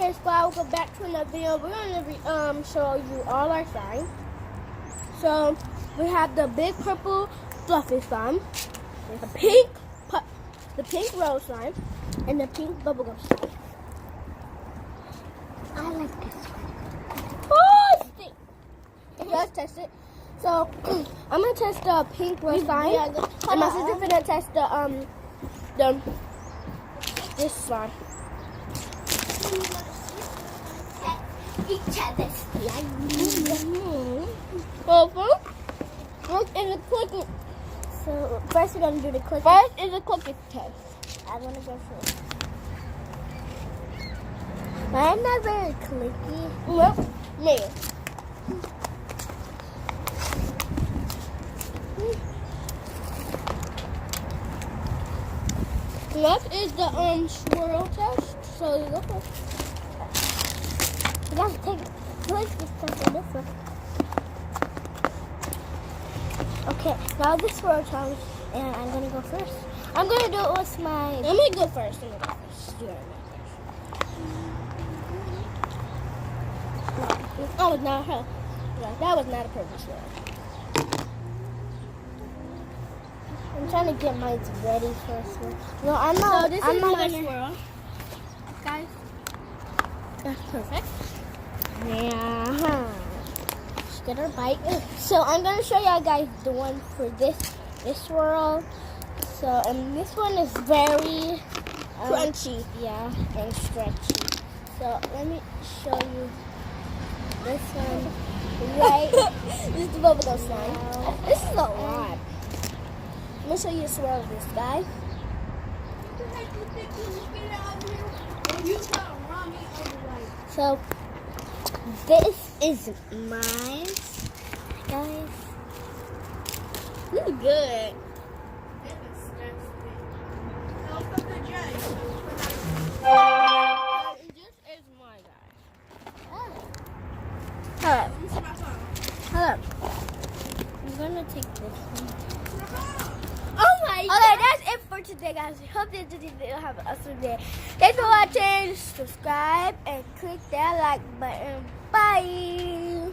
guys, welcome back to another video. We're gonna show you all our slime. So we have the big purple fluffy slime, the pink rose slime, and the pink bubblegum slime. I like this one. Oh, stink! Let's test it. So I'm gonna test the pink rose slime, and my sister's gonna test this slime. Each other's slime. So first is a cookie. So first we're gonna do the cookie. First is a cookie test. I wanna go first. I'm not very clicky. Nope, me. Next is the swirl test. So you go first. You gotta take this stuff in this one. Okay, now the swirl challenge, and I'm gonna go first. I'm gonna do it with my. I'm gonna go first. You are first. Oh, not her. No, that was not a purple swirl. I'm trying to get mine ready first. No, I'm not. So this I'm is not my gonna. swirl, guys. That's perfect. Yeah. Just get her bite. So I'm gonna show y'all guys the one for this swirl. So and this one is very Crunchy. yeah, and stretchy. So let me show you this one. Right. This is the bubblegum slime. now. This is a lot. I'm gonna show you the swirl of this guy. So this is mine, guys. This is good. This is my guy. Hold up. Hold up. I'm gonna take this one. Oh my Okay, god. that's it for today, guys. We hope this video have an awesome day. Thanks for watching. Subscribe and click that like button. Bye.